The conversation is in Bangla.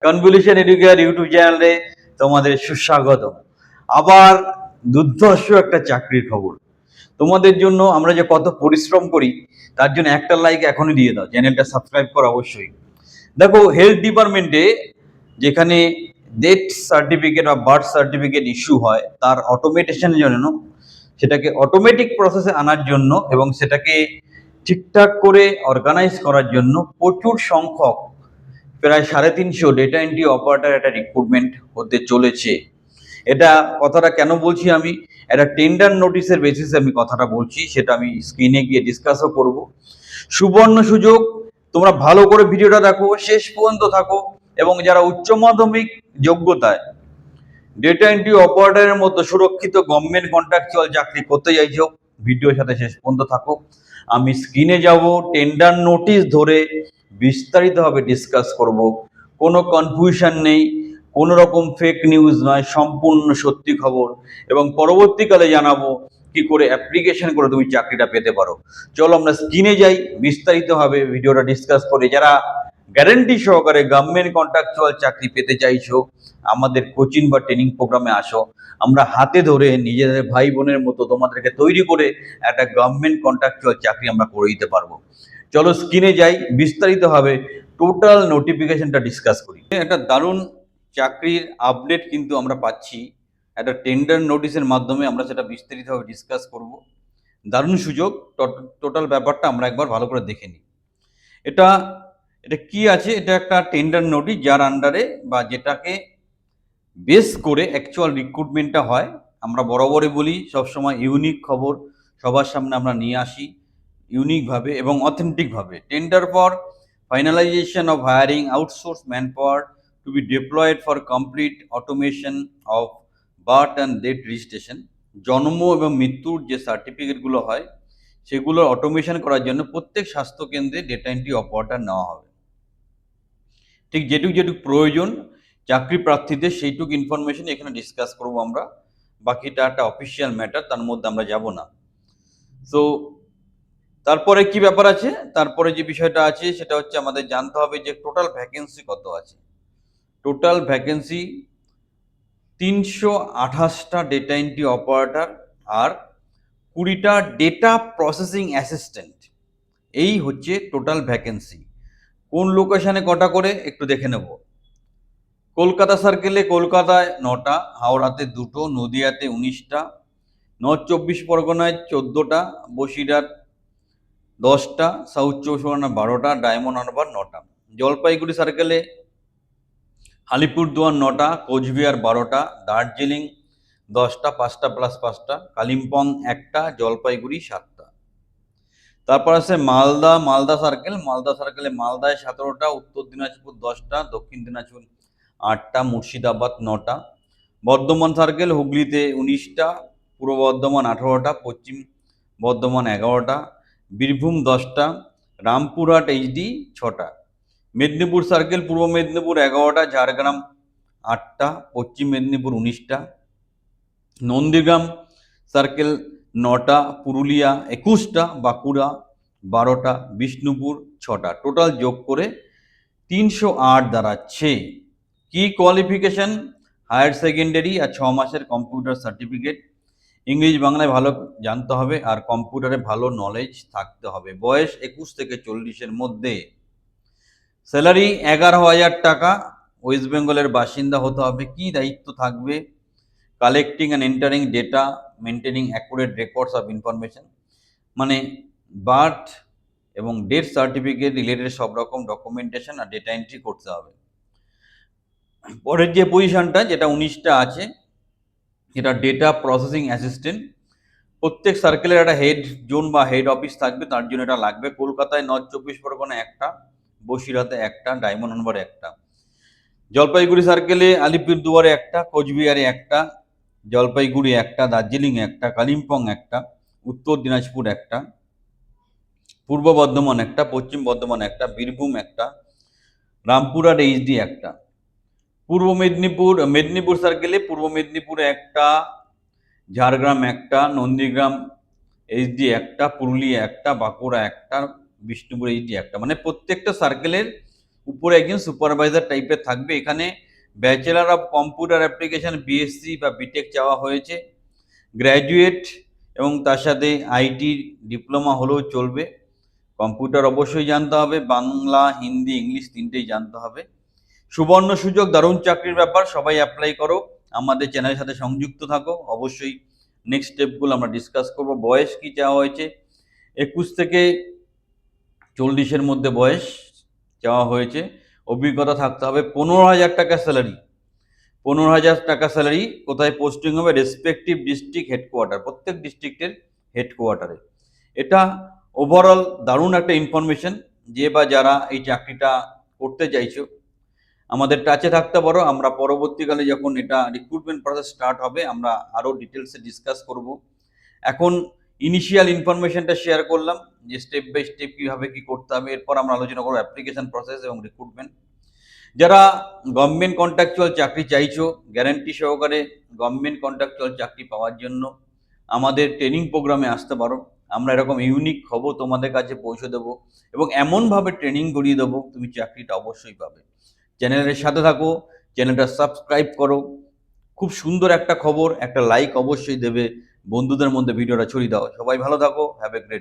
কনভলিউশন এডুকেয়ার ইউটিউব চ্যানেলে তোমাদের সুস্বাগত। আবার দুর্ধর্ষ একটা চাকরির খবর তোমাদের জন্য। আমরা যে কত পরিশ্রম করি তার জন্য একটা লাইক এখনই দিয়ে দাও, চ্যানেলটা সাবস্ক্রাইব করো অবশ্যই। দেখো, হেলথ ডিপার্টমেন্টে যেখানে ডেথ সার্টিফিকেট বা বার্থ সার্টিফিকেট ইস্যু হয় তার অটোমেটেশনের জন্য, সেটাকে অটোমেটিক প্রসেসে আনার জন্য এবং সেটাকে ঠিকঠাক করে অর্গানাইজ করার জন্য প্রচুর সংখ্যক প্রায় 350 ডেটা এন্ট্রি অপারেটর একটা রিক্রুটমেন্ট হতে চলেছে। এটা কথাটা কেন বলছি, আমি একটা টেন্ডার নোটিশের বেসিসে আমি কথাটা বলছি, সেটা আমি স্ক্রিনে গিয়ে ডিসকাসও করব। সুবর্ণ সুযোগ, তোমরা ভালো করে ভিডিওটা দেখো, শেষ পর্যন্ত থাকো। এবং যারা উচ্চ মাধ্যমিক যোগ্যতায় ডেটা এন্ট্রি অপারেটরের মতো সুরক্ষিত গভর্নমেন্ট কন্ট্রাকচুয়াল চাকরি করতে চাইছো, ভিডিওর সাথে শেষ পর্যন্ত থাকো। আমি স্ক্রিনে যাব, টেন্ডার নোটিশ ধরে বিস্তারিতভাবে ডিসকাস করব। কোনো কনফিউশন নেই, কোনো রকম ফেক নিউজ নয়, সম্পূর্ণ সত্যি খবর। এবং পরবর্তীকালে জানাবো কি করে অ্যাপ্লিকেশন করে তুমি চাকরিটা পেতে পারো। চলো আমরা স্ক্রিনে যাই, বিস্তারিতভাবে ভিডিওটা ডিসকাস করে যারা গ্যারান্টি সহকারে গভর্নমেন্ট কন্ট্রাকচুয়াল চাকরি পেতে চাইছো, আমাদের কোচিং বা ট্রেনিং প্রোগ্রামে আসো। আমরা হাতে ধরে নিজেদের ভাই বোনের মতো তোমাদেরকে তৈরি করে একটা গভর্নমেন্ট কন্ট্রাকচুয়াল চাকরি আমরা করে দিতে পারবো। চলো স্ক্রিনে যাই, বিস্তারিতভাবে টোটাল নোটিফিকেশনটা ডিসকাস করি। একটা দারুণ চাকরির আপডেট কিন্তু আমরা পাচ্ছি একটা টেন্ডার নোটিশের মাধ্যমে, আমরা সেটা বিস্তারিতভাবে ডিসকাস করব। দারুণ সুযোগ, টোটাল ব্যাপারটা আমরা একবার ভালো করে দেখে নিই। এটা কি আছে, এটা একটা টেন্ডার নোটিশ যার আন্ডারে বা যেটাকে বেস করে অ্যাকচুয়াল রিক্রুটমেন্টটা হয়। আমরা বরাবরই বলি সবসময় ইউনিক খবর সবার সামনে আমরা নিয়ে আসি, ইউনিকভাবে এবং অথেন্টিকভাবে। Tender for finalisation of hiring outsource manpower to be deployed for complete automation of birth and death registration. জন্ম এবং মৃত্যুর যে সার্টিফিকেটগুলো হয় সেগুলো অটোমেশন করার জন্য প্রত্যেক স্বাস্থ্যকেন্দ্রে ডেটা এন্ট্রি অপারেটর নেওয়া হবে। ঠিক যেটুকু প্রয়োজন চাকরি প্রার্থীদের সেইটুকু ইনফরমেশন এখানে ডিসকাস করব আমরা। বাকিটা একটা অফিসিয়াল ম্যাটার, তার মধ্যে আমরা যাব না। সো তারপরে কি ব্যাপার আছে, তারপরে যে বিষয়টা আছে সেটা হচ্ছে আমাদের জানতে হবে যে টোটাল ভ্যাকেন্সি কত আছে। টোটাল ভ্যাকেন্সি 328টা ডেটা এন্ট্রি অপারেটর আর 20টা ডেটা প্রসেসিং অ্যাসিস্ট্যান্ট, এই হচ্ছে টোটাল ভ্যাকেন্সি। কোন লোকেশনে কটা করে একটু দেখে নেব। কলকাতা সার্কেলে কলকাতায় 9টা, হাওড়াতে 2টো, নদিয়াতে 19টা, নর্থ 24 পরগনায় 14টা, বসিরহাট 10টা, সাউথ 24 পরগনা 12টা, ডায়মন্ড হারবার 9টা, জলপাইগুড়ি সার্কেলে আলিপুরদুয়ার 9টা, কোচবিহার 12টা, দার্জিলিং 10টা, 5টা প্লাস 5টা, কালিম্পং 1টা, জলপাইগুড়ি 7টা। তারপর আছে মালদা সার্কেলে মালদায় 17টা, উত্তর দিনাজপুর 10টা, দক্ষিণ দিনাজপুর 8টা, মুর্শিদাবাদ 9টা, বর্ধমান সার্কেল হুগলিতে 19টা, পূর্ব বর্ধমান 18টা, পশ্চিম বর্ধমান 11টা, বীরভূম 10টা, রামপুরহাট এইচডি 6টা, মেদিনীপুর সার্কেল পূর্ব মেদিনীপুর 11টা, ঝাড়গ্রাম 8টা, পশ্চিম মেদিনীপুর 19টা, নন্দীগ্রাম সার্কেল 9টা, পুরুলিয়া 21টা, বাঁকুড়া 12টা, বিষ্ণুপুর 6টা। টোটাল যোগ করে 308 দাঁড়াচ্ছে। কি কোয়ালিফিকেশন? হায়ার সেকেন্ডারি আর 6 মাসের কম্পিউটার সার্টিফিকেট, ইংলিশ বাংলায় ভালো জানতে হবে আর কম্পিউটারে ভালো নলেজ থাকতে হবে। বয়স 21 থেকে 40-এর মধ্যে। স্যালারি 11,000 টাকা। ওয়েস্ট বেঙ্গলের বাসিন্দা হতে হবে। কি দায়িত্ব থাকবে? Collecting and entering data, maintaining accurate records of information, মানে বার্থ এবং ডেথ সার্টিফিকেট রিলেটেড সব রকম ডকুমেন্টেশন আর ডেটা এন্ট্রি করতে হবে। পরের যে পজিশনটা যেটা 19টা আছে, এটা ডেটা প্রসেসিং অ্যাসিস্ট্যান্ট। প্রত্যেক সার্কেলের একটা হেড জোন বা হেড অফিস থাকবে, তার জন্য এটা লাগবে। কলকাতায় নর্থ 24 পরগনা 1টা, বসিরহাটে 1টা, ডায়মন্ড হারবার 1টা, জলপাইগুড়ি সার্কেলে আলিপুরদুয়ারে 1টা, কোচবিহারে 1টা, জলপাইগুড়ি 1টা, দার্জিলিং 1টা, কালিম্পং 1টা, উত্তর দিনাজপুর 1টা, পূর্ব বর্ধমান 1টা, পশ্চিম বর্ধমান 1টা, বীরভূম 1টা, রামপুরহাট এইচডি 1টা, পূর্ব মেদিনীপুর সার্কেলে পূর্ব মেদিনীপুরে 1টা, ঝাড়গ্রাম 1টা, নন্দীগ্রাম এইচডি 1টা, পুরুলিয়া 1টা, বাঁকুড়া 1টা, বিষ্ণুপুর এইচডি 1টা। মানে প্রত্যেকটা সার্কেলের উপরে একজন সুপারভাইজার টাইপের থাকবে। এখানে bachelor of computer application BSc বা বিটেক চাওয়া হয়েছে, গ্র্যাজুয়েট এবং তার সাথে আইটি ডিপ্লোমা হলেও চলবে। কম্পিউটার অবশ্যই জানতে হবে, বাংলা হিন্দি ইংলিশ তিনটেই জানতে হবে। সুবর্ণ সুযোগ, দারুণ চাকরির ব্যাপার, সবাই অ্যাপ্লাই করো, আমাদের চ্যানেলের সাথে সংযুক্ত থাকো। অবশ্যই নেক্সট স্টেপগুলো আমরা ডিসকাস করব। বয়স কি চাওয়া হয়েছে? 21 থেকে 40-এর মধ্যে বয়স চাওয়া হয়েছে। অভিজ্ঞতা থাকতে হবে। 15,000 টাকা স্যালারি। 15,000 টাকা স্যালারি। কোথায় পোস্টিং হবে? রেসপেক্টিভ ডিস্ট্রিক্ট হেডকোয়ার্টার, প্রত্যেক ডিস্ট্রিক্টের হেডকোয়ার্টারে। এটা ওভারঅল দারুণ একটা ইনফরমেশন। যে বা যারা এই চাকরিটা করতে চাইছো আমাদের টাচে থাকতে পারো। আমরা পরবর্তীকালে যখন এটা রিক্রুটমেন্ট প্রসেস স্টার্ট হবে আমরা আরও ডিটেলসে ডিসকাস করব। এখন ইনিশিয়াল ইনফরমেশনটা শেয়ার করলাম যে স্টেপ বাই স্টেপ কীভাবে কী করতে হবে। এরপর আমরা আলোচনা করবো অ্যাপ্লিকেশন প্রসেস এবং রিক্রুটমেন্ট। যারা গভর্নমেন্ট কন্ট্রাকচুয়াল চাকরি চাইছো, গ্যারান্টি সহকারে গভর্নমেন্ট কন্ট্রাকচুয়াল চাকরি পাওয়ার জন্য আমাদের ট্রেনিং প্রোগ্রামে আসতে পারো। আমরা এরকম ইউনিক খবর তোমাদের কাছে পৌঁছে দেবো এবং এমনভাবে ট্রেনিং করিয়ে দেবো তুমি চাকরিটা অবশ্যই পাবে। চ্যানেলের সাথে থাকো, চ্যানেলটা সাবস্ক্রাইব করো। খুব সুন্দর একটা খবর, একটা লাইক অবশ্যই দেবে, বন্ধুদের মধ্যে ভিডিওটা ছড়িয়ে দাও। সবাই ভালো থাকো, হ্যাভ এ গ্রেট।